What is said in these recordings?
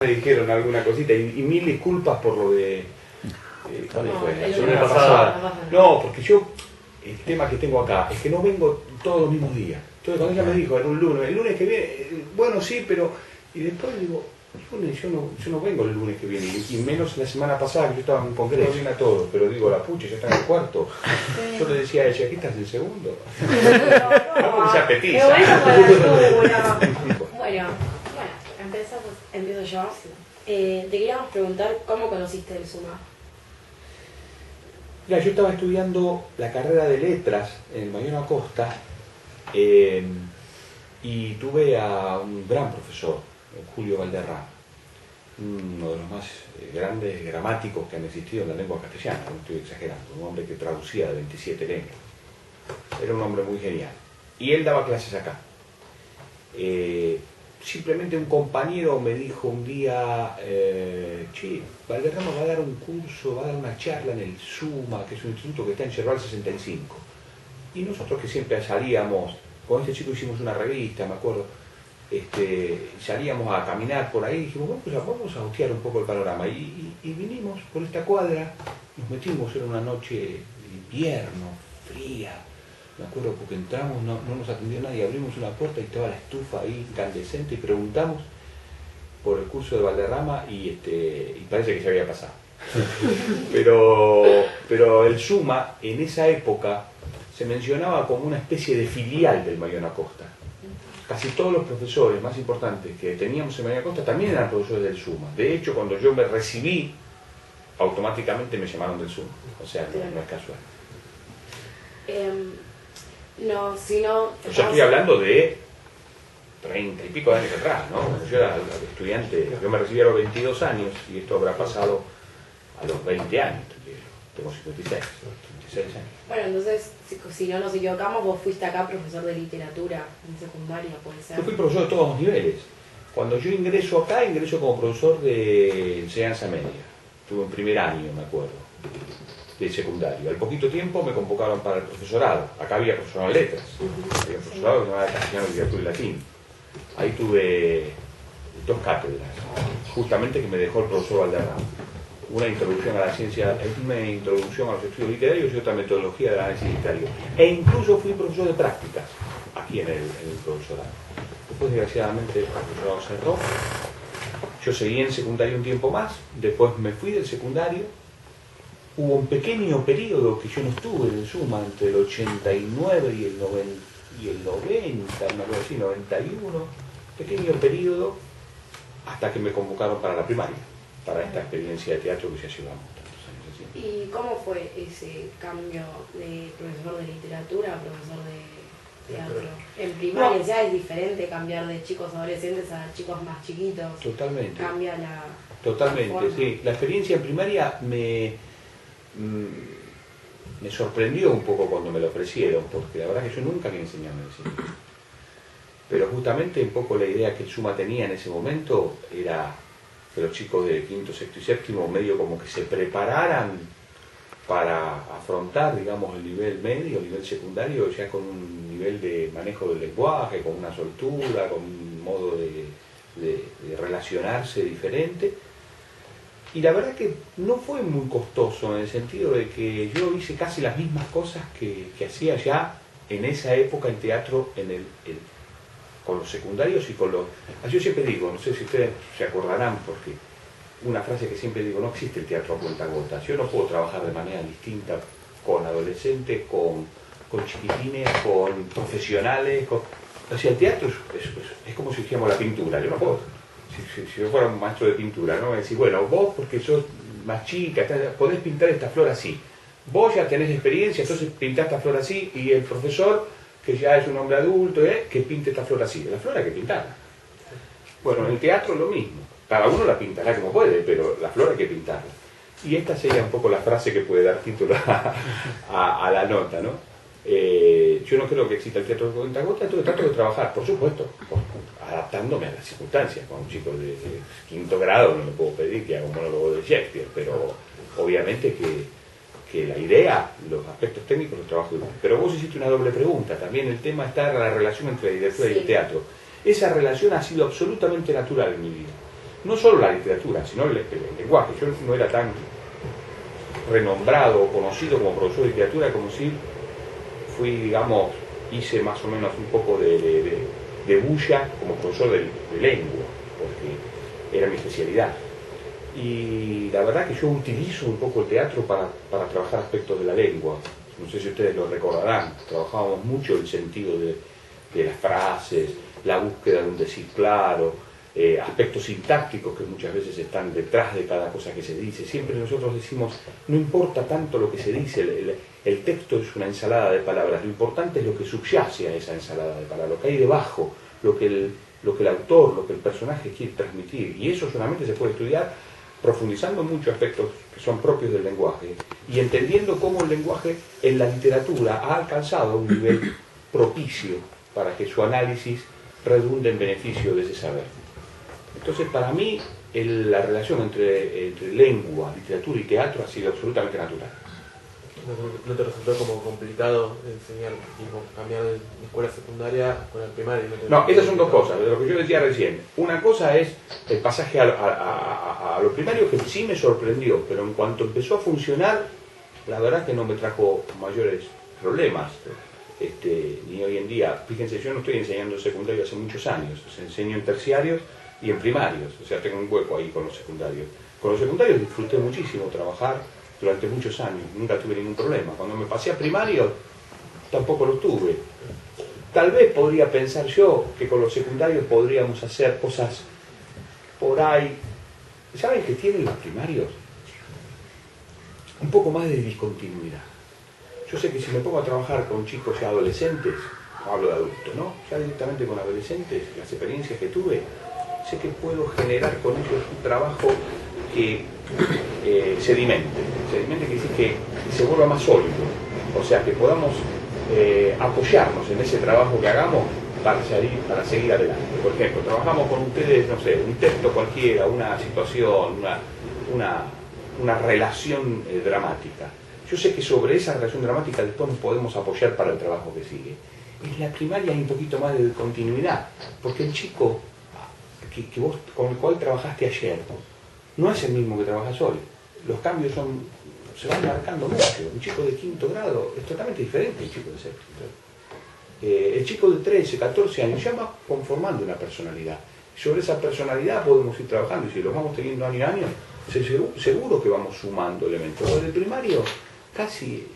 Me dijeron alguna cosita y mil disculpas por lo de... ¿Cuándo fue? La semana pasada. No, porque yo, el tema que tengo acá es que no vengo todos los mismos días. Entonces cuando ella me dijo, era un lunes, el lunes que viene, bueno sí, pero... Y después digo, lunes, yo no vengo el lunes que viene, y menos la semana pasada que yo estaba en un congreso, bien a todos, pero digo, la pucha, ya está en el cuarto. Yo le decía a ella, ¿qué estás en segundo? No, porque se apetiza. Bueno, empiezo yo. Te queríamos preguntar cómo conociste el SUMA. Mira, yo estaba estudiando la carrera de letras en el Mariano Acosta y tuve a un gran profesor, Julio Valderrama, uno de los más grandes gramáticos que han existido en la lengua castellana, no estoy exagerando, un hombre que traducía de 27 lenguas. Era un hombre muy genial. Y él daba clases acá. Simplemente un compañero me dijo un día, che, Valderrama va a dar un curso, va a dar una charla en el SUMA, que es un instituto que está en Yerbal 65. Y nosotros que siempre salíamos, con este chico hicimos una revista, me acuerdo, salíamos a caminar por ahí y dijimos, bueno, pues vamos a hostear un poco el panorama. Y vinimos por esta cuadra, nos metimos, era una noche de invierno, fría. Me acuerdo porque entramos, no nos atendió nadie, abrimos una puerta y estaba la estufa ahí incandescente y preguntamos por el curso de Valderrama y parece que se había pasado. pero el SUMA en esa época se mencionaba como una especie de filial del Mariano Acosta. Casi todos los profesores más importantes que teníamos en Mariano Acosta también eran profesores del SUMA. De hecho, cuando yo me recibí, automáticamente me llamaron del SUMA. O sea, no es casual. No, sino... Yo estoy hablando de 30 y pico de años atrás, ¿no? Yo era estudiante, yo me recibí a los 22 años y esto habrá pasado a los 20 años. Tengo 56 años. Bueno, entonces, si no nos equivocamos, vos fuiste acá profesor de literatura en secundaria, puede ser. Yo fui profesor de todos los niveles. Cuando yo ingreso acá, ingreso como profesor de enseñanza media. Tuve un primer año, me acuerdo, de secundario. Al poquito tiempo me convocaron para el profesorado. Acá había profesorado de letras. Había un profesorado que se llamaba Castellano, Literatura y Latín. Ahí tuve 2 cátedras, justamente que me dejó el profesor Valderrama. Una introducción a la ciencia, una introducción a los estudios literarios y otra metodología del análisis literario. E incluso fui profesor de prácticas aquí en el profesorado. Después, desgraciadamente, el profesorado cerró. Yo seguí en secundario un tiempo más, después me fui del secundario. Hubo un pequeño periodo que yo no estuve en el SUMA entre el 89 y el 90, una cosa así, 91, pequeño periodo, hasta que me convocaron para la primaria, para esta experiencia de teatro que ya llevamos tantos años haciendo. ¿Y cómo fue ese cambio de profesor de literatura a profesor de teatro? En primaria ya es diferente cambiar de chicos adolescentes a chicos más chiquitos. Totalmente. Cambia la... Totalmente, forma. sí. La experiencia en primaria me sorprendió un poco cuando me lo ofrecieron, porque la verdad que yo nunca había enseñado medicina. Pero justamente un poco la idea que el SUMA tenía en ese momento era que los chicos de quinto, sexto y séptimo medio como que se prepararan para afrontar, digamos, el nivel medio, el nivel secundario, ya con un nivel de manejo del lenguaje, con una soltura, con un modo de relacionarse diferente. Y la verdad que no fue muy costoso, en el sentido de que yo hice casi las mismas cosas que hacía ya en esa época en teatro, con los secundarios y con los... Yo siempre digo, no sé si ustedes se acordarán, porque una frase que siempre digo, no existe el teatro a cuentagotas. Yo no puedo trabajar de manera distinta con adolescentes, con chiquitines, con profesionales. O sea, el teatro es como si hiciéramos la pintura. Yo no puedo... Si yo fuera un maestro de pintura, ¿no? Me decís, bueno, vos porque sos más chica, podés pintar esta flor así. Vos ya tenés experiencia, entonces pintás esta flor así, y el profesor, que ya es un hombre adulto, que pinte esta flor así. La flor hay que pintarla. Bueno, en el teatro lo mismo. Cada uno la pintará como puede, pero la flor hay que pintarla. Y esta sería un poco la frase que puede dar título a la nota, ¿no? Yo no creo que exista el teatro de cuentagotas, entonces trato de trabajar, por supuesto, adaptándome a las circunstancias. Con un chico de quinto grado no le puedo pedir que haga un monólogo de Shakespeare, pero obviamente que la idea, los aspectos técnicos los trabajo igual. Pero vos hiciste una doble pregunta, también el tema está en la relación entre la literatura y el teatro. Esa relación ha sido absolutamente natural en mi vida. no solo la literatura, sino el lenguaje. Yo no era tan renombrado o conocido como profesor de literatura, como si fui, digamos, hice más o menos un poco de bulla como profesor de lengua, porque era mi especialidad. Y la verdad que yo utilizo un poco el teatro para trabajar aspectos de la lengua. No sé si ustedes lo recordarán, trabajábamos mucho el sentido de las frases, la búsqueda de un decir claro, aspectos sintácticos que muchas veces están detrás de cada cosa que se dice. Siempre nosotros decimos, no importa tanto lo que se dice, el texto es una ensalada de palabras, lo importante es lo que subyace a esa ensalada de palabras, lo que hay debajo, lo que el autor, lo que el personaje quiere transmitir, y eso solamente se puede estudiar profundizando mucho aspectos que son propios del lenguaje y entendiendo cómo el lenguaje en la literatura ha alcanzado un nivel propicio para que su análisis redunde en beneficio de ese saber. Entonces, para mí, la relación entre lengua, literatura y teatro ha sido absolutamente natural. ¿No te resultó como complicado enseñar, tipo, cambiar de escuela secundaria a escuela primaria? No, esas son dos cosas, de lo que yo decía recién. Una cosa es el pasaje a lo primario, que sí me sorprendió, pero en cuanto empezó a funcionar, la verdad que no me trajo mayores problemas. Ni hoy en día, fíjense, yo no estoy enseñando en secundario hace muchos años, enseño en terciarios y en primarios, o sea, tengo un hueco ahí con los secundarios. Con los secundarios disfruté muchísimo trabajar durante muchos años, nunca tuve ningún problema. Cuando me pasé a primario, tampoco lo tuve. Tal vez podría pensar yo que con los secundarios podríamos hacer cosas por ahí. ¿Saben qué tienen los primarios? Un poco más de discontinuidad. Yo sé que si me pongo a trabajar con chicos ya adolescentes, no hablo de adultos, ¿no? Ya directamente con adolescentes, las experiencias que tuve, sé que puedo generar con ellos un trabajo que sedimente quiere decir que se vuelva más sólido, o sea, que podamos apoyarnos en ese trabajo que hagamos para seguir adelante. Por ejemplo, trabajamos con ustedes, no sé, un texto cualquiera, una situación, una relación dramática. Yo sé que sobre esa relación dramática después nos podemos apoyar para el trabajo que sigue. En la primaria hay un poquito más de continuidad, porque el chico que vos, con el cual trabajaste ayer no es el mismo que trabajas hoy. Los cambios se van marcando mucho. Un chico de quinto grado es totalmente diferente al chico de sexto. El chico de 13, 14 años ya va conformando una personalidad. Sobre esa personalidad podemos ir trabajando, y si los vamos teniendo año a año, seguro que vamos sumando elementos. En el primario, casi,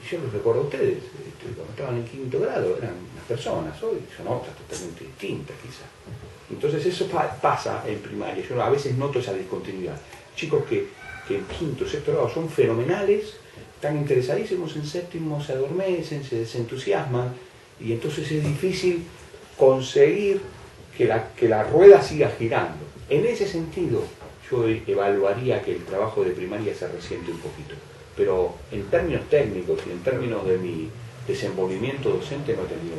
yo los recuerdo a ustedes, cuando estaban en quinto grado, eran unas personas, hoy son otras totalmente distintas quizás. Entonces eso pasa en primaria. Yo a veces noto esa discontinuidad. Chicos que en quinto, sexto grado son fenomenales, están interesadísimos, en séptimo se adormecen, se desentusiasman, y entonces es difícil conseguir que la rueda siga girando. En ese sentido, yo evaluaría que el trabajo de primaria se resiente un poquito. Pero en términos técnicos y en términos de mi desenvolvimiento docente no he tenido.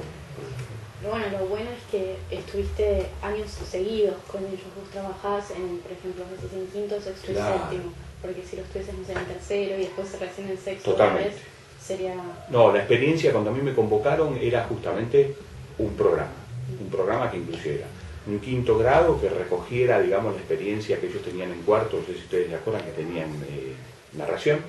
Bueno, lo bueno es que estuviste años seguidos con ellos. Vos trabajás por ejemplo, a veces en quinto, sexto y séptimo. Porque si lo estuviésemos en tercero y después recién en sexto, totalmente. Vez, sería... No, la experiencia cuando a mí me convocaron era justamente un programa que incluyera un quinto grado que recogiera, digamos, la experiencia que ellos tenían en cuarto. No sé si ustedes se acuerdan que tenían narración.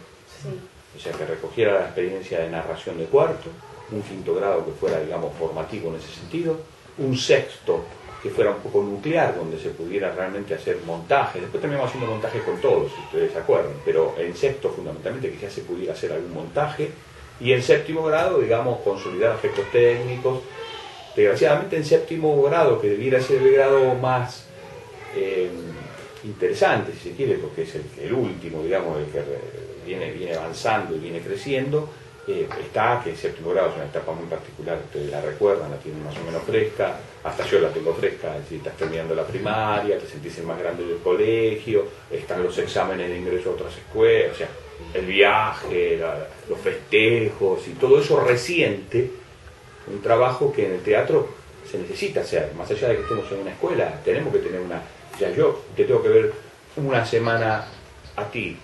Sí. O sea, que recogiera la experiencia de narración de cuarto, un quinto grado que fuera, digamos, formativo en ese sentido, un sexto que fuera un poco nuclear, donde se pudiera realmente hacer montaje. Después terminamos haciendo montaje con todos, si ustedes se acuerdan, pero en sexto fundamentalmente que ya se pudiera hacer algún montaje, y en séptimo grado, digamos, consolidar aspectos técnicos. Desgraciadamente en séptimo grado, que debiera ser el grado más interesante, si se quiere, porque es el último, digamos, el que viene avanzando y viene creciendo, está que el séptimo grado es una etapa muy particular, ustedes la recuerdan, la tienen más o menos fresca, hasta yo la tengo fresca, es decir, estás terminando la primaria, te sentís el más grande del colegio, están los exámenes de ingreso a otras escuelas, o sea, el viaje, los festejos y todo eso resiente un trabajo que en el teatro se necesita hacer, más allá de que estemos en una escuela, tenemos que tener ya yo te tengo que ver una semana a ti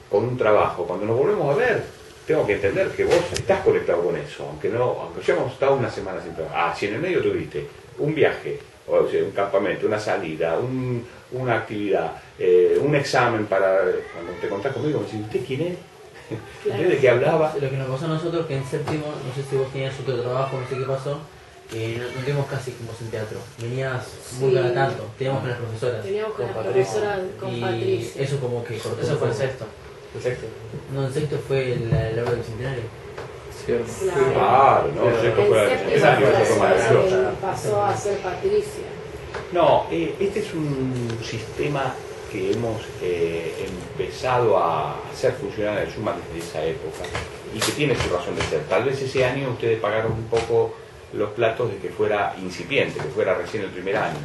con un trabajo, cuando nos volvemos a ver, tengo que entender que vos estás conectado con eso, aunque ya hemos estado una semana sin trabajo. Si en el medio tuviste un viaje, o sea, un campamento, una salida, una actividad, un examen para... Cuando te contás conmigo, me decís, ¿usted quién es? Claro. ¿De qué hablaba? Lo que nos pasó a nosotros, que en séptimo, no sé si vos tenías otro trabajo, no sé qué pasó, no tuvimos casi como en teatro. Venías muy cada tanto, teníamos con las profesoras. Teníamos con la Con profesora, con Y Patricia. eso como que cortó. Eso un fue en poco. sexto. Exacto. No, en sexto fue la obra del centenario. Claro, no, Pero esto fue la En séptimo necesario, fue esto fue maravilloso. pasó a ser Patricia. No, este es un sistema que hemos empezado a hacer funcionar en el SUMA desde esa época y que tiene su razón de ser. Tal vez ese año ustedes pagaron un poco los platos de que fuera incipiente, que fuera recién el primer año.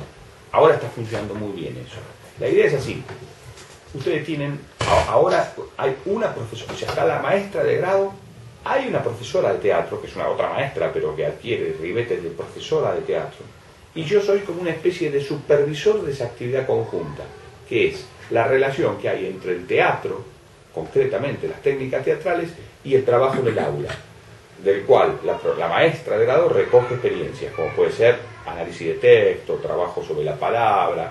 Ahora está funcionando muy bien eso. La idea es así. Ustedes tienen, ahora hay una profesora, o sea, está la maestra de grado, hay una profesora de teatro, que es una otra maestra, pero que adquiere ribetes de profesora de teatro. Y yo soy como una especie de supervisor de esa actividad conjunta, que es la relación que hay entre el teatro, concretamente las técnicas teatrales, y el trabajo en el aula, del cual la maestra de grado recoge experiencias, como puede ser análisis de texto, trabajo sobre la palabra,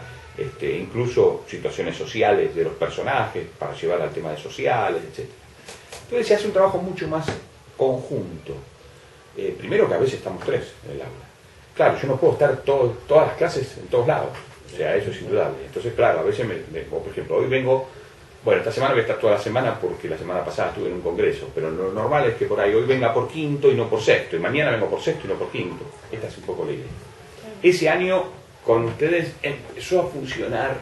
incluso situaciones sociales de los personajes, para llevar al tema de sociales, etc. Entonces se hace un trabajo mucho más conjunto. Primero que a veces estamos tres en el aula. Claro, yo no puedo estar todas las clases en todos lados, o sea, eso es indudable. Entonces, claro, a veces, por ejemplo, hoy vengo, bueno, esta semana voy a estar toda la semana porque la semana pasada estuve en un congreso, pero lo normal es que por ahí hoy venga por quinto y no por sexto, y mañana vengo por sexto y no por quinto. Esta es un poco la idea. Ese año con ustedes empezó a funcionar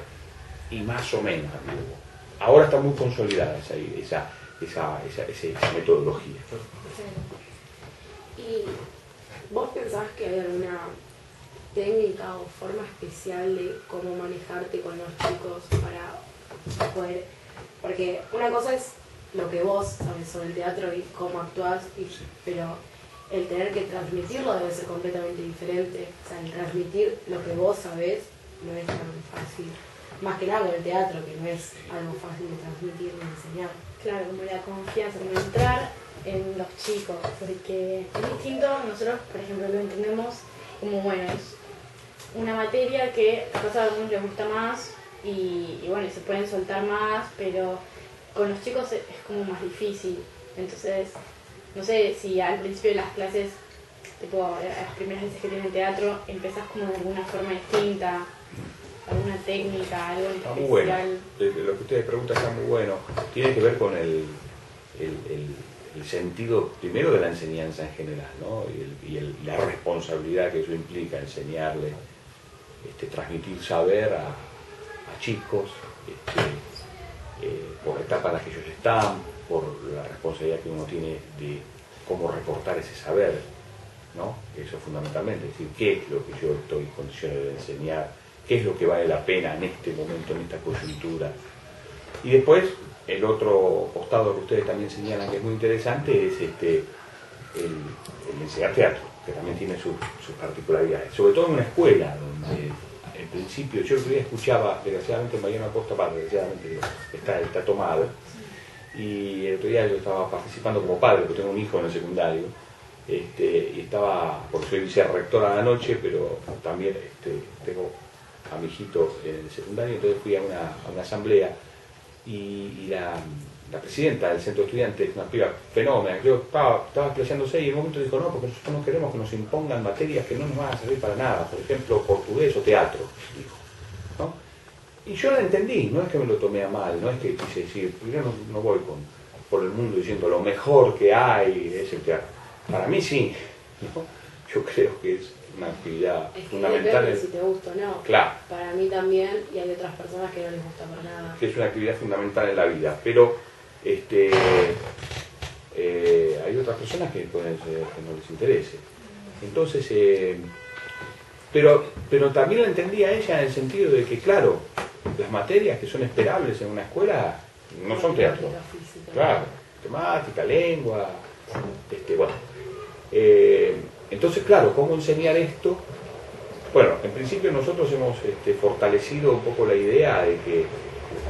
y más o menos anduvo. Ahora está muy consolidada esa metodología. ¿Y vos pensás que hay alguna técnica o forma especial de cómo manejarte con los chicos para poder... Porque una cosa es lo que vos sabes sobre el teatro y cómo actuás, pero el tener que transmitirlo debe ser completamente diferente. O sea, el transmitir lo que vos sabés no es tan fácil. Más que nada con el teatro, que no es algo fácil de transmitir ni enseñar. Claro, como la confianza, como entrar en los chicos, porque es distinto, nosotros por ejemplo lo entendemos como, bueno, es una materia que capaz a algunos les gusta más y bueno, se pueden soltar más, pero con los chicos es como más difícil. Entonces, no sé si al principio de las clases, tipo las primeras veces que tienen teatro, empezás como de alguna forma distinta, alguna técnica, algo en Está especial. muy bueno. Lo que ustedes preguntan está muy bueno. Tiene que ver con el sentido, primero, de la enseñanza en general, ¿no? Y la responsabilidad que eso implica, enseñarle, transmitir saber a chicos, por la etapa en la que ellos están, por la responsabilidad que uno tiene de cómo reportar ese saber, ¿no? Eso fundamentalmente, es decir, qué es lo que yo estoy en condiciones de enseñar, qué es lo que vale la pena en este momento, en esta coyuntura. Y después, el otro costado que ustedes también señalan que es muy interesante es el enseñar teatro, que también tiene sus particularidades, sobre todo en una escuela donde en principio, yo el otro día escuchaba, desgraciadamente Mariano Acosta, desgraciadamente está tomado, y el otro día yo estaba participando como padre, porque tengo un hijo en el secundario, y estaba, porque soy vicerrector a la noche, pero también tengo a mi hijito en el secundario, entonces fui a una asamblea, y la presidenta del centro de estudiantes, una piba fenómena, yo estaba explayándose y en un momento dijo, no, porque nosotros no queremos que nos impongan materias que no nos van a servir para nada, por ejemplo, portugués o teatro, dijo, ¿no? Y yo la entendí, no es que me lo tomé a mal, no es que quise decir, yo no voy por el mundo diciendo lo mejor que hay es el teatro. Para mí sí, ¿no? Yo creo que es una actividad Es que fundamental. depende si te gusta o no. Claro. Para mí también, y hay otras personas que no les gusta para nada. Que es una actividad fundamental en la vida, pero hay otras personas que pueden ser que no les interese. Entonces, pero también la entendí a ella en el sentido de que, claro, las materias que son esperables en una escuela no son teatro. Física. Claro, temática, lengua, bueno. Entonces, claro, ¿cómo enseñar esto? Bueno, en principio nosotros hemos fortalecido un poco la idea de que...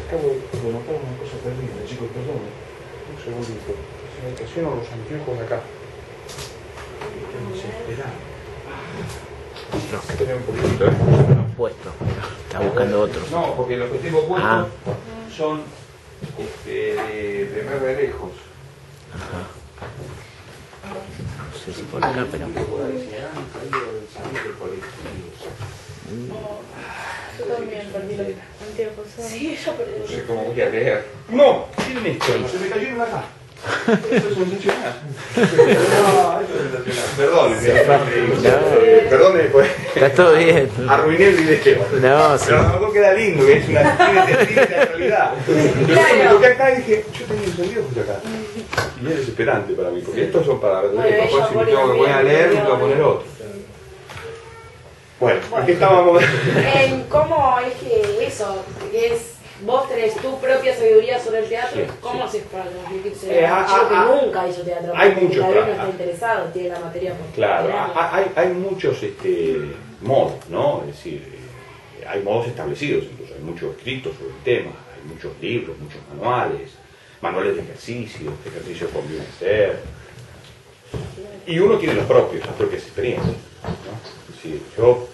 Acabo de notar una cosa terrible, chicos, perdón. Un segundito. Se me estacionan los anteojos acá. Estoy desesperado. teatro. Tenés un poquitito, Puesto. Está buscando otro. No, porque los que tengo puestos Ah. son de re lejos. Ajá. No sé si por acá, pero... Yo también perdí lo antepasado. Sí, yo perdí. No sé cómo voy a leer. ¡No! Miren esto, se me cayeron acá. Esto es sensacional. No, esto es sensacional. Perdón, perdón, pues. Está todo bien. Arruiné el video. No, sí. Pero a lo mejor queda lindo, que es una tiene realidad. Yo me toqué acá y dije, yo tenía entendido justo acá. Y es desesperante para mí, porque estos son para Bueno, después ella si me pone tengo que poner a leer, me también, tengo que poner otro. Bueno, ¿en qué estábamos? En cómo es que eso, que es vos tenés tu propia sabiduría sobre el teatro, Sí, ¿cómo sí. haces para transmitirse a un chico que nunca hizo teatro? Hay porque muchos, tal vez no claro. está interesado, tiene la materia por Claro, tenerla. hay muchos modos, ¿no? Es decir, hay modos establecidos, incluso hay muchos escritos sobre el tema, hay muchos libros, muchos manuales de ejercicios, qué ejercicios conviene hacer. Y uno tiene las propias experiencias, ¿no? Es decir, yo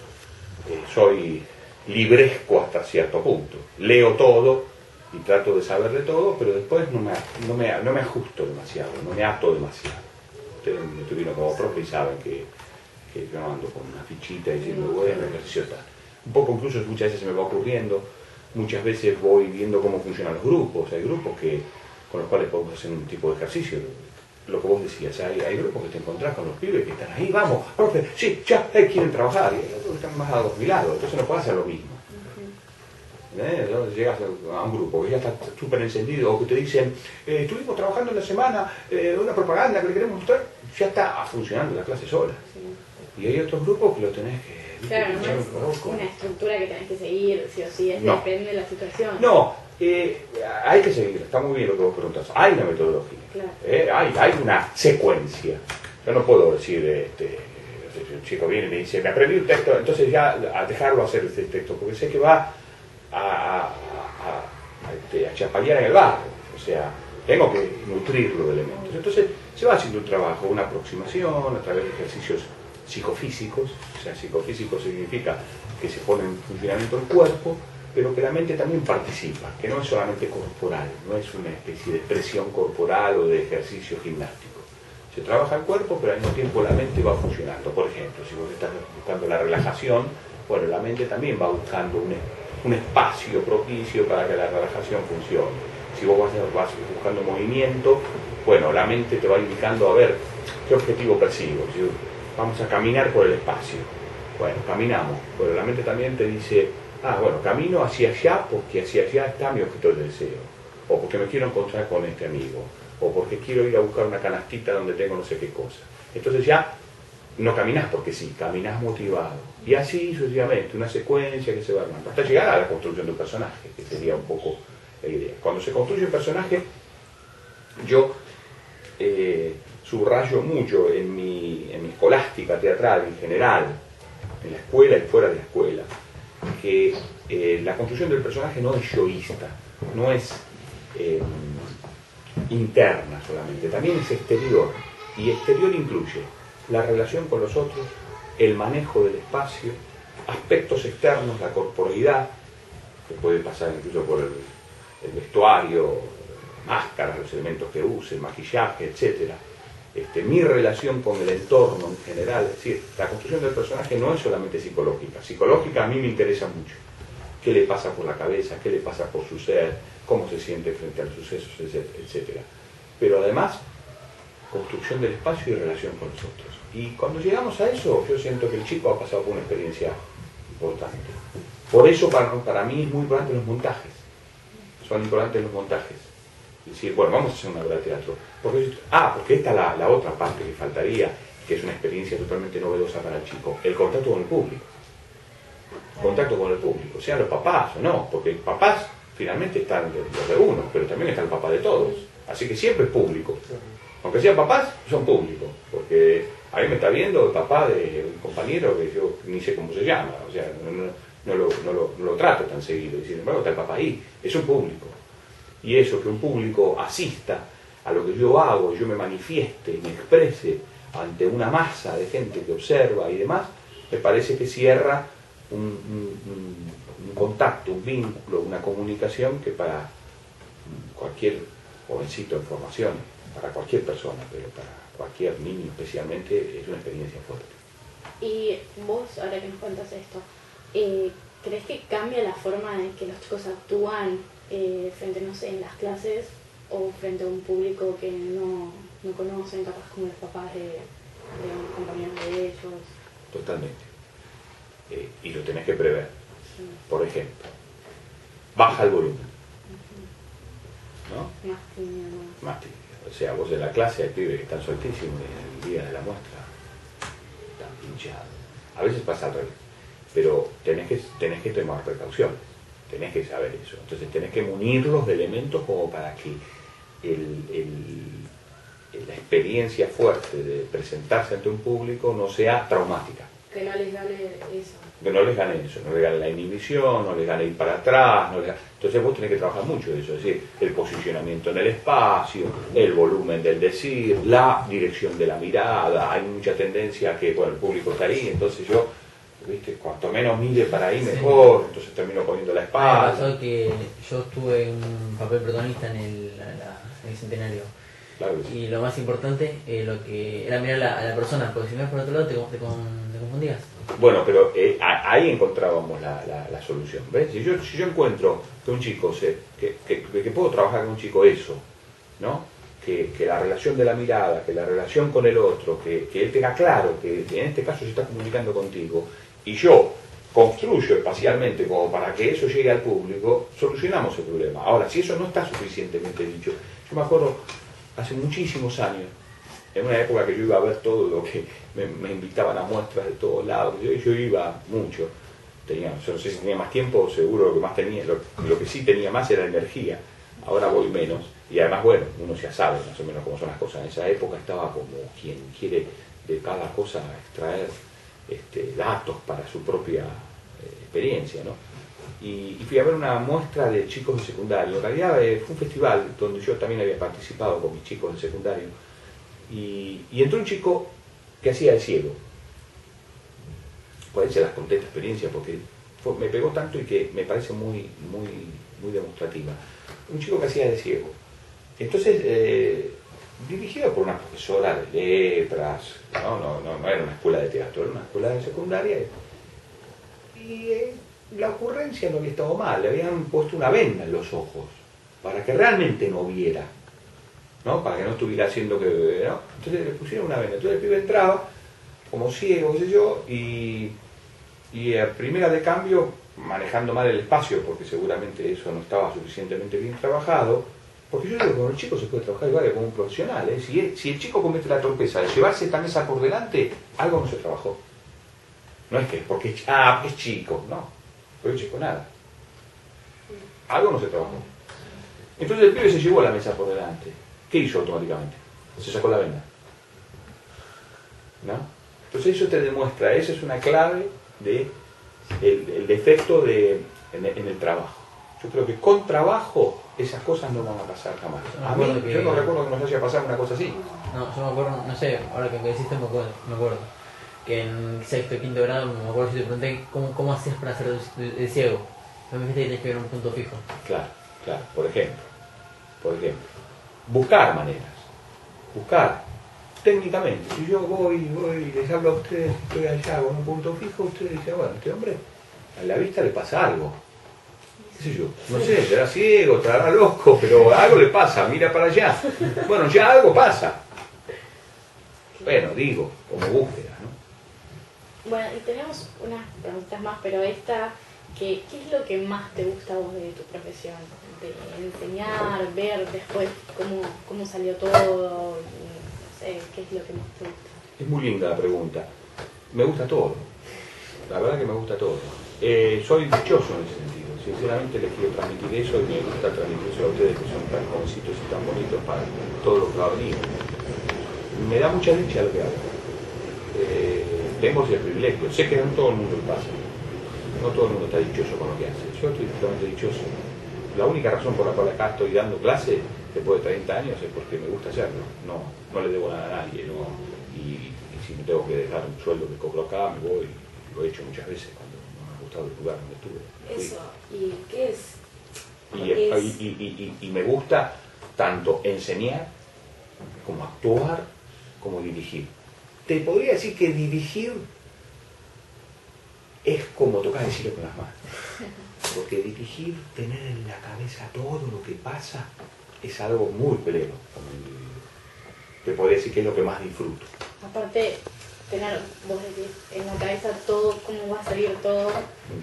soy libresco hasta cierto punto, leo todo y trato de saber de todo, pero después no me ajusto demasiado, no me ato demasiado. Ustedes me tuvieron como profe y saben que yo ando con una fichita diciendo, bueno, ejercicio tal. Un poco incluso muchas veces se me va ocurriendo, muchas veces voy viendo cómo funcionan los grupos, hay grupos con los cuales podemos hacer un tipo de ejercicio. Lo que vos decías, hay grupos que te encontrás con los pibes que están ahí, vamos, profe, sí, ya, quieren trabajar, y hay otros que están más a mi lado, entonces no puede hacer lo mismo. Entonces llegas a un grupo que ya está súper encendido, o que te dicen, estuvimos trabajando en la semana una propaganda que le queremos mostrar, ya está funcionando la clase sola. Y hay otros grupos que lo tenés que... Claro, no es una estructura que tenés que seguir, sí o sí, No. depende de la situación. No, hay que seguir, está muy bien lo que vos preguntás, hay una metodología, Claro. hay una secuencia. Yo no puedo decir, si un chico viene y me dice, me aprendí un texto, entonces ya a dejarlo hacer ese texto, porque sé que va a chapalear en el barro, o sea, tengo que nutrirlo de elementos. Entonces se va haciendo un trabajo, una aproximación a través de ejercicios psicofísicos, o sea, psicofísico significa que se pone en funcionamiento el cuerpo, pero que la mente también participa, que no es solamente corporal, no es una especie de expresión corporal o de ejercicio gimnástico. Se trabaja el cuerpo, pero al mismo tiempo la mente va funcionando. Por ejemplo, si vos estás buscando la relajación, bueno, la mente también va buscando un espacio propicio para que la relajación funcione. Si vos vas buscando movimiento, bueno, la mente te va indicando a ver qué objetivo persigo. Si vamos a caminar por el espacio, bueno, caminamos, pero la mente también te dice, bueno, camino hacia allá porque hacia allá está mi objeto de deseo, o porque me quiero encontrar con este amigo, o porque quiero ir a buscar una canastita donde tengo no sé qué cosa. Entonces ya no caminás porque sí, caminás motivado. Y así sucesivamente, una secuencia que se va armando, hasta llegar a la construcción de un personaje, que sería un poco la idea. Cuando se construye un personaje, yo subrayo mucho en mi escolástica teatral en general, en la escuela y fuera de la escuela, que la construcción del personaje no es yoísta, no es interna solamente, también es exterior. Y exterior incluye la relación con los otros, el manejo del espacio, aspectos externos, la corporalidad, que puede pasar incluso por el vestuario, máscaras, los elementos que use, el maquillaje, etc. Mi relación con el entorno en general, es decir, la construcción del personaje no es solamente psicológica. Psicológica a mí me interesa mucho. ¿Qué le pasa por la cabeza? ¿Qué le pasa por su ser? ¿Cómo se siente frente a los sucesos? Etc. Pero además, construcción del espacio y relación con los otros. Y cuando llegamos a eso, yo siento que el chico ha pasado por una experiencia importante. Por eso para mí es muy importante los montajes. Son importantes los montajes. Es decir, bueno, vamos a hacer una obra de teatro. Porque esta es la otra parte que faltaría, que es una experiencia totalmente novedosa para el chico. El contacto con el público. Contacto con el público, sean los papás o no, porque papás finalmente están los de uno, pero también está el papá de todos. Así que siempre es público. Aunque sean papás, son públicos. Porque a mí me está viendo el papá de un compañero que yo ni sé cómo se llama, o sea, no lo trato tan seguido. Y sin embargo está el papá ahí, es un público. Y eso, que un público asista a lo que yo hago, yo me manifieste, me exprese ante una masa de gente que observa y demás, me parece que cierra un contacto, un vínculo, una comunicación que para cualquier jovencito en formación, para cualquier persona, pero para cualquier niño especialmente, es una experiencia fuerte. Y vos, ahora que nos cuentas esto, ¿crees que cambia la forma en que los chicos actúan frente, no sé, en las clases o frente a un público que no conocen, capaz como los papás de un compañero de ellos? Totalmente. Y lo tenés que prever. Sí. Por ejemplo, baja el volumen, ¿no? Más tímido, ¿no? Más tímido. O sea, vos en la clase hay pibes que están soltísimos y el día de la muestra están pinchados. A veces pasa al revés. Pero tenés que tomar precauciones, tenés que saber eso. Entonces tenés que munirlos de elementos como para que la experiencia fuerte de presentarse ante un público no sea traumática. Que no les gane eso. Que no les gane eso, no les gane la inhibición, no les gane ir para atrás. Entonces vos tenés que trabajar mucho de eso, es decir, el posicionamiento en el espacio, el volumen del decir, la dirección de la mirada. Hay mucha tendencia a que, bueno, el público está ahí, entonces yo, ¿viste? Cuanto menos mire para ahí mejor, entonces termino poniendo la Me espalda. pasó que yo estuve en un papel protagonista en el centenario. Claro que sí. Y lo más importante, lo que era mirar a la persona, porque si miras por otro lado te confundías. Bueno, pero ahí encontrábamos la solución, ¿ves? Si yo encuentro que un chico, que puedo trabajar con un chico eso, ¿no? Que la relación de la mirada, que la relación con el otro, que él tenga claro que en este caso se está comunicando contigo, y yo construyo espacialmente como para que eso llegue al público, solucionamos el problema. Ahora, si eso no está suficientemente dicho, yo me acuerdo hace muchísimos años, en una época que yo iba a ver todo lo que me invitaban a muestras de todos lados, yo iba mucho, no sé si tenía más tiempo, seguro lo que más tenía, lo que sí tenía más era energía, ahora voy menos, y además bueno, uno ya sabe más o menos cómo son las cosas, en esa época estaba como quien quiere de cada cosa extraer datos para su propia experiencia, ¿no? Y fui a ver una muestra de chicos de secundario. En realidad fue un festival donde yo también había participado con mis chicos de secundario. Y entró un chico que hacía de ciego. Por ahí se las conté esta experiencia porque me pegó tanto y que me parece muy demostrativa. Un chico que hacía de ciego. Entonces, dirigido por una profesora de letras, no era una escuela de teatro, era una escuela de secundaria. Y la ocurrencia no había estado mal, le habían puesto una venda en los ojos para que realmente no viera, ¿no? Para que no estuviera haciendo que, ¿no? Entonces le pusieron una venda. Entonces el pibe entraba como ciego, sé yo, y a primera de cambio, manejando mal el espacio, porque seguramente eso no estaba suficientemente bien trabajado, porque yo digo, con el chico se puede trabajar igual que como un profesional, ¿eh? Si el chico comete la torpeza de llevarse esta mesa por delante, algo no se trabajó. No es que porque es chico, no. Pero el chico nada. Algo no se trabajó. Entonces el pibe se llevó la mesa por delante. ¿Qué hizo automáticamente? Se sacó la venda. ¿No? Entonces eso te demuestra, esa es una clave de el defecto en el trabajo. Yo creo que con trabajo esas cosas no van a pasar jamás. A mí, yo no recuerdo que nos haya pasado una cosa así. No, yo me acuerdo, no sé, ahora que me deciste me acuerdo. Que en sexto y quinto grado, me acuerdo si te pregunté cómo hacías para ser de ciego. Me dijiste que tienes que ver un punto fijo. Claro, por ejemplo. Buscar maneras. Buscar técnicamente. Si yo voy, les hablo a ustedes, estoy allá con un punto fijo, ustedes dicen, bueno, este hombre a la vista le pasa algo. ¿Qué sé yo? No sé, será ciego, estará loco, pero algo le pasa, mira para allá. Bueno, ya algo pasa. Bueno, digo, como búsqueda, ¿no? Bueno, y tenemos unas preguntas más, pero esta, ¿qué es lo que más te gusta a vos de tu profesión? De enseñar, ver después cómo salió todo, no sé, ¿qué es lo que más te gusta? Es muy linda la pregunta. Me gusta todo. La verdad que me gusta todo. Soy dichoso en ese sentido. Sinceramente les quiero transmitir eso y me gusta transmitir a ustedes que son tan jovencitos y tan bonitos para todo lo que va a venir. Me da mucha dicha lo que hago. Tengo ese privilegio. Sé que no todo el mundo le pasa. No todo el mundo está dichoso con lo que hace. Yo estoy totalmente dichoso. La única razón por la cual acá estoy dando clase después de 30 años es porque me gusta hacerlo. No le debo nada a nadie. ¿No? Y si me tengo que dejar un sueldo que cobro acá, me voy. lo he hecho muchas veces cuando no me ha gustado el lugar donde estuve. Fui. Eso, ¿y qué es? Y me gusta tanto enseñar, como actuar, como dirigir. Te podría decir que dirigir es como tocar el cielo con las manos. Porque dirigir, tener en la cabeza todo lo que pasa, es algo muy pleno. Te podría decir que es lo que más disfruto. Aparte, tener, vos decís, en la cabeza todo, cómo va a salir todo,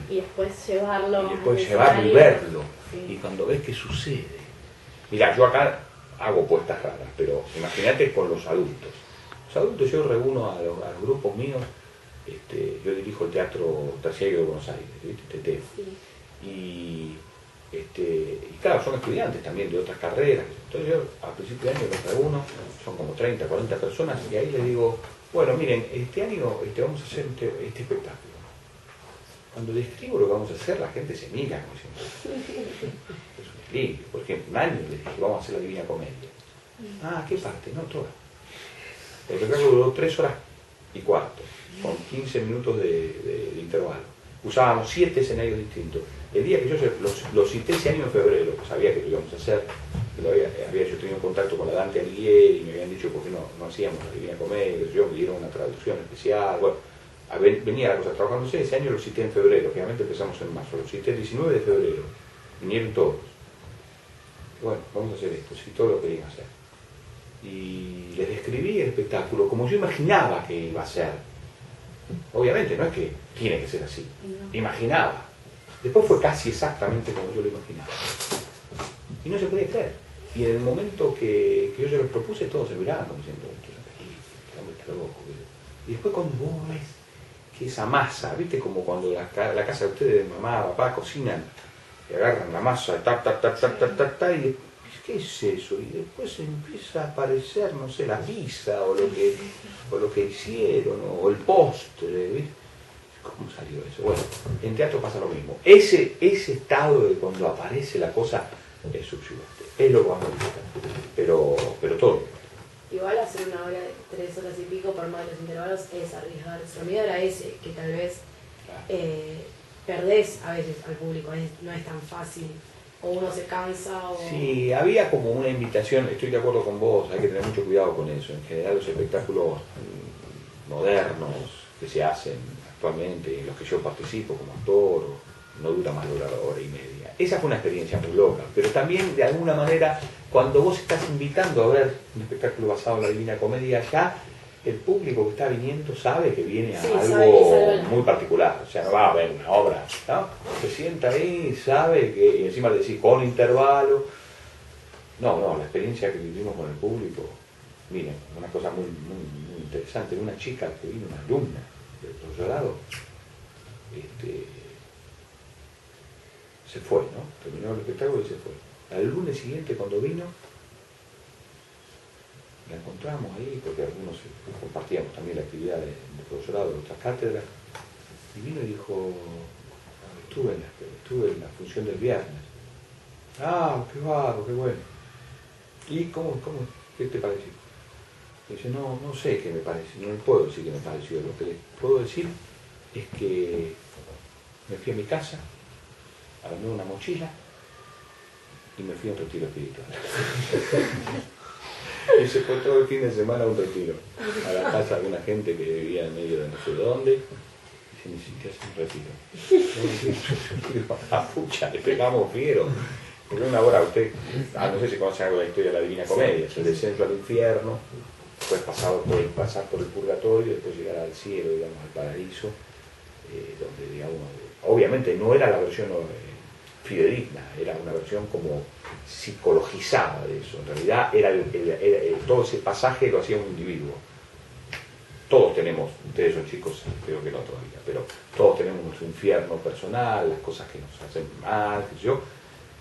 y después llevarlo. Y después al llevarlo y escenario. verlo. Sí. Y cuando ves que sucede. Mira, yo acá hago puestas raras, pero imagínate con los adultos. Los adultos yo reúno a los grupos míos, yo dirijo el Teatro Terciario de Buenos Aires, ¿viste? TEF. Sí. Y claro, son estudiantes también de otras carreras. Entonces yo a principio de año los reúno, son como 30, 40 personas, y ahí les digo, bueno, miren, este año vamos a hacer este espectáculo. Cuando describo lo que vamos a hacer, la gente se mira como diciendo, es un delirio. Por ejemplo, un año les dije, vamos a hacer la Divina Comedia. Ah, ¿qué parte? No, toda. El espectáculo duró 3 horas y cuarto, con 15 minutos de intervalo. Usábamos 7 escenarios distintos. El día que yo lo cité ese año en febrero, sabía que lo íbamos a hacer, había yo tenido contacto con la Dante Alighieri y me habían dicho por qué no hacíamos la Divina Comedia, yo me dieron una traducción especial, bueno, venía la cosa trabajándose, ese año lo cité en febrero, finalmente empezamos en marzo, lo cité el 19 de febrero, vinieron todos. Bueno, vamos a hacer esto, sí, todo lo querían hacer. Y les describí el espectáculo como yo imaginaba que iba a ser. Obviamente no es que tiene que ser así, imaginaba. Después fue casi exactamente como yo lo imaginaba. Y no se podía creer. Y en el momento que yo se los propuse, todos se miraban como diciendo, esto es increíble, este hombre está loco. Y después cuando vos ves que esa masa, ¿viste? Como cuando la casa de ustedes, mamá, papá, cocinan, y agarran la masa, y ¿qué es eso? Y después empieza a aparecer, no sé, la pizza, o lo que hicieron, o el postre, ¿viste? ¿Cómo salió eso? Bueno, en teatro pasa lo mismo. Ese estado de cuando aparece la cosa es subyugante. Es lo que vamos a disfrutar. Pero todo. Igual hacer una hora de 3 horas y pico por más de los intervalos es arriesgarse. El miedo era ese, que tal vez perdés a veces al público, no es tan fácil. O uno se cansa o... Sí, había como una invitación, estoy de acuerdo con vos, hay que tener mucho cuidado con eso. En general los espectáculos modernos que se hacen actualmente, en los que yo participo como actor, no dura más de una hora y media. Esa fue una experiencia muy loca, pero también de alguna manera, cuando vos estás invitando a ver un espectáculo basado en la Divina Comedia, ya el público que está viniendo sabe que viene a algo muy particular, o sea, no va a ver una obra, ¿no? Se sienta ahí, sabe que, y encima le decís con intervalo. No, la experiencia que vivimos con el público, miren, una cosa muy interesante, una chica que vino, una alumna del doctorado, se fue, ¿no? Terminó el espectáculo y se fue. Al lunes siguiente cuando vino, la encontramos ahí, porque algunos compartíamos también la actividad de profesorado de otras cátedras, y vino y dijo, estuve en la función del viernes. Ah, qué barro, qué bueno. ¿Y qué te pareció? Y dice, no sé qué me pareció, no le puedo decir qué me pareció, lo que les puedo decir es que me fui a mi casa, armé una mochila y me fui a un retiro espiritual. Y se fue todo el fin de semana a un retiro, a la casa de una gente que vivía en medio de no sé dónde, y se necesita hacer un retiro. A pucha, le pegamos fiero. En una hora usted, no sé si conoce algo de la historia de la Divina Comedia, es el descenso al infierno, después pasar por el purgatorio, después llegar al cielo, digamos, al paraíso, donde, digamos, obviamente no era la versión fidedigna, era una versión como psicologizada de eso. En realidad todo ese pasaje lo hacía un individuo. Todos tenemos, ustedes son chicos, creo que no todavía, pero todos tenemos nuestro infierno personal, las cosas que nos hacen mal, qué sé yo,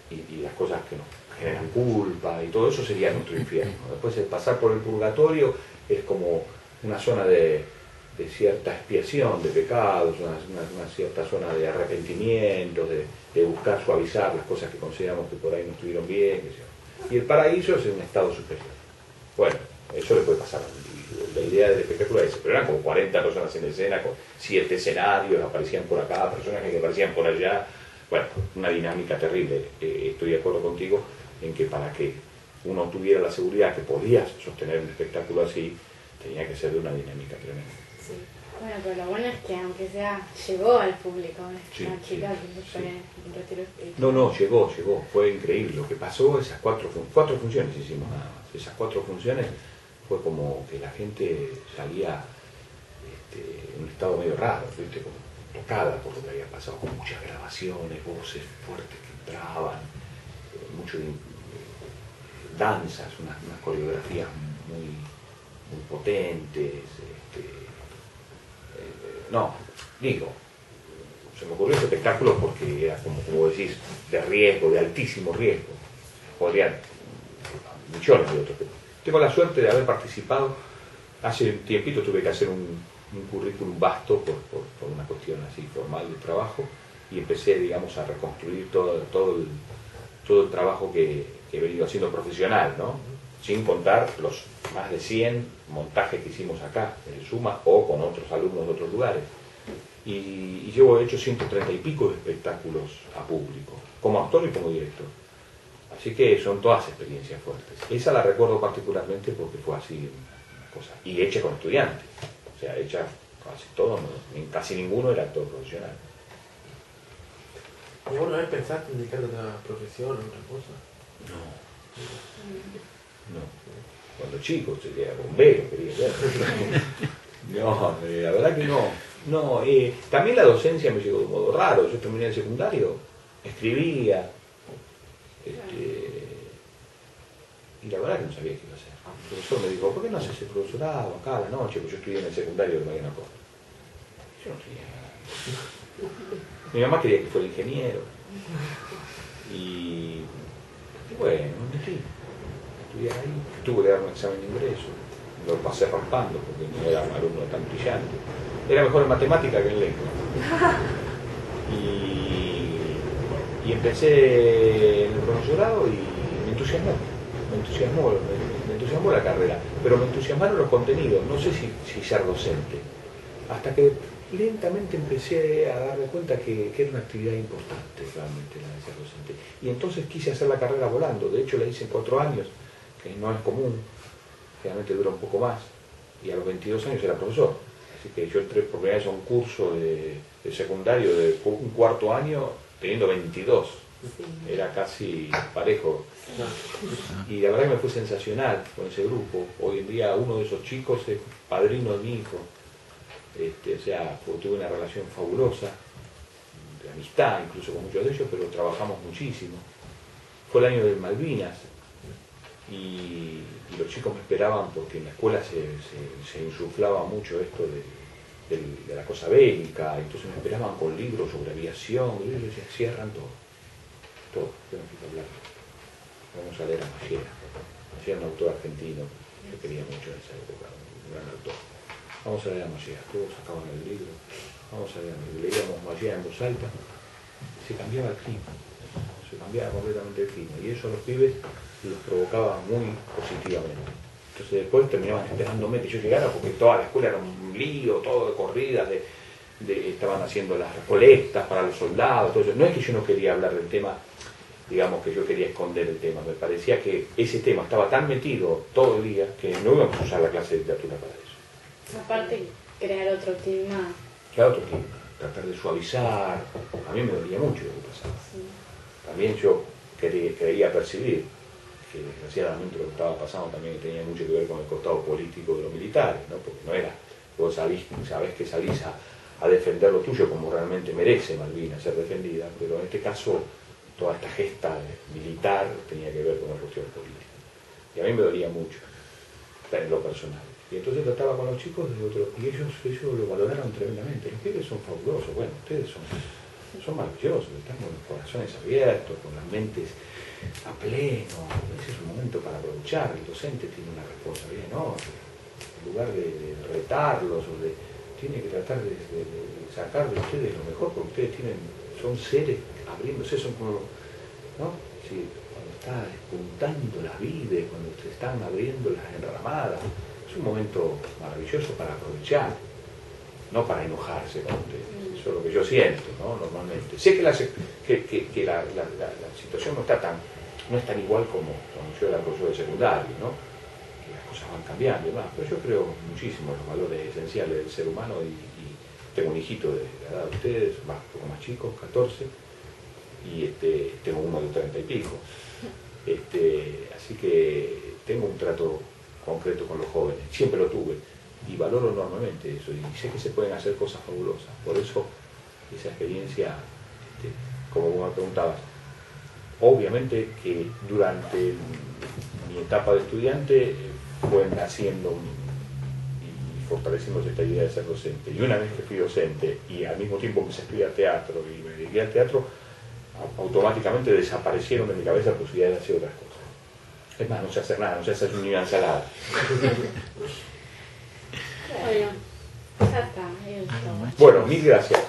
y las cosas que nos generan culpa, y todo eso sería nuestro infierno. Después el pasar por el purgatorio es como una zona de cierta expiación de pecados, una cierta zona de arrepentimiento, de buscar suavizar las cosas que consideramos que por ahí no estuvieron bien, qué sé yo. Y el paraíso es un estado superior. Bueno, Eso le puede pasar al individuo. La idea del espectáculo es esa, pero eran como 40 personas en escena, con 7 escenarios, aparecían por acá, personajes que aparecían por allá. Bueno, una dinámica terrible. Estoy de acuerdo contigo en que para que uno tuviera la seguridad que podías sostener un espectáculo así, tenía que ser de una dinámica tremenda. Sí. Bueno, pero lo bueno es que aunque sea, llegó al público, Sí, una chica sí, que sí. fue un retiro espiritual. No, llegó, fue increíble. Lo que pasó, esas 4 funciones hicimos nada más. Esas 4 funciones fue como que la gente salía en un estado medio raro, ¿viste? Como tocada por lo que había pasado, con muchas grabaciones, voces fuertes que entraban, mucho danzas, unas coreografías muy potentes. No, digo, se me ocurrió ese espectáculo porque era como decís, de riesgo, de altísimo riesgo. Podrían millones de otros. Tengo la suerte de haber participado. Hace un tiempito tuve que hacer un currículum vasto por una cuestión así formal de trabajo y empecé, digamos, a reconstruir todo el trabajo que he venido haciendo profesional, ¿no? Sin contar los más de 100 montajes que hicimos acá, en el Suma, o con otros alumnos de otros lugares. Y yo he hecho 130 y pico de espectáculos a público, como actor y como director. Así que son todas experiencias fuertes. Esa la recuerdo particularmente porque fue así una cosa. Y hecha con estudiantes. O sea, hecha casi todo, casi ninguno era actor profesional. ¿Y alguna vez pensaste en dedicarte a otra profesión o otra cosa? No. Cuando chico sería bombero, quería ser. No, la verdad que no. No, también la docencia me llegó de un modo raro. Yo terminé el secundario, escribía, y la verdad que no sabía qué iba a hacer. El profesor me dijo, ¿por qué no haces el profesorado acá a la noche? Porque yo estudié en el secundario de Mariano Costa. Yo no tenía nada. Mi mamá quería que fuera ingeniero. Y bueno, me metí. Estudié ahí. Tuve que dar un examen de ingreso. Lo pasé raspando porque no era un alumno tan brillante. Era mejor en matemática que en lengua. Y empecé en el profesorado y me entusiasmó la carrera, pero me entusiasmaron los contenidos, no sé si ser docente, hasta que lentamente empecé a darme cuenta que era una actividad importante realmente la de ser docente, y entonces quise hacer la carrera volando. De hecho la hice en 4 años, que no es común, generalmente dura un poco más, y a los 22 años era profesor, así que yo entré por primera vez a un curso de secundario de un 4.º año teniendo 22. Era casi parejo. Y la verdad que me fue sensacional con ese grupo. Hoy en día uno de esos chicos es padrino de mi hijo. O sea, tuve una relación fabulosa, de amistad incluso con muchos de ellos, pero trabajamos muchísimo. Fue el año del Malvinas y los chicos me esperaban porque en la escuela se insuflaba mucho esto de la cosa bélica, entonces me esperaban con libros sobre aviación, y yo les decía, cierran todo, yo no quiero hablar. Vamos a leer a Mallera. Mallera es un autor argentino, yo quería mucho en esa época, un gran autor. Vamos a leer a Mallera, todos sacaban el libro, vamos a leer, leíamos Mallera en voz alta, se cambiaba el clima, se cambiaba completamente el clima, y eso a los pibes los provocaba muy positivamente. Entonces después terminaban esperándome que yo llegara porque toda la escuela era un lío, todo de corridas, estaban haciendo las recolectas para los soldados, todo eso. No es que yo no quería hablar del tema, digamos que yo quería esconder el tema, me parecía que ese tema estaba tan metido todo el día que no íbamos a usar la clase de literatura para eso. Aparte, crear otro clima. Crear otro clima, tratar de suavizar. A mí me dolía mucho lo que pasaba. Sí. También yo creía percibir que desgraciadamente lo que estaba pasando también tenía mucho que ver con el costado político de los militares, ¿no? Porque no era, vos sabés que salís a defender lo tuyo como realmente merece Malvinas ser defendida, pero en este caso toda esta gesta militar tenía que ver con la cuestión política. Y a mí me dolía mucho, en lo personal. Y entonces trataba con los chicos de otro, y ellos lo valoraron tremendamente. Los pibes son fabulosos, bueno, ustedes son maravillosos, están con los corazones abiertos, con las mentes a pleno. Ese es un momento para aprovechar. El docente tiene una responsabilidad enorme. En lugar de retarlos, tiene que tratar de sacar de ustedes lo mejor, porque ustedes son seres abriéndose, son como, ¿no? Sí, cuando está despuntando la vida, cuando se están abriendo las enramadas. Es un momento maravilloso para aprovechar, no para enojarse con ustedes. Eso es lo que yo siento, ¿no? Normalmente. Sé que la situación no es tan igual como cuando yo era profesor de secundario, ¿no? Que las cosas van cambiando y demás, pero yo creo muchísimo en los valores esenciales del ser humano y tengo un hijito de la edad de ustedes, un poco más chico, 14, y tengo uno de 30 y pico. Así que tengo un trato concreto con los jóvenes, siempre lo tuve, y valoro enormemente eso, y sé que se pueden hacer cosas fabulosas. Por eso, esa experiencia, como vos me preguntabas, obviamente que durante mi etapa de estudiante fue naciendo y fortaleciéndose esta idea de ser docente. Y una vez que fui docente y al mismo tiempo empecé a estudiar teatro y me dediqué al teatro, automáticamente desaparecieron de mi cabeza la posibilidad de hacer otras cosas. Es más, no sé hacer nada, no sé hacer ni una ensalada. Bueno, ya está. Eso. Bueno, mil gracias.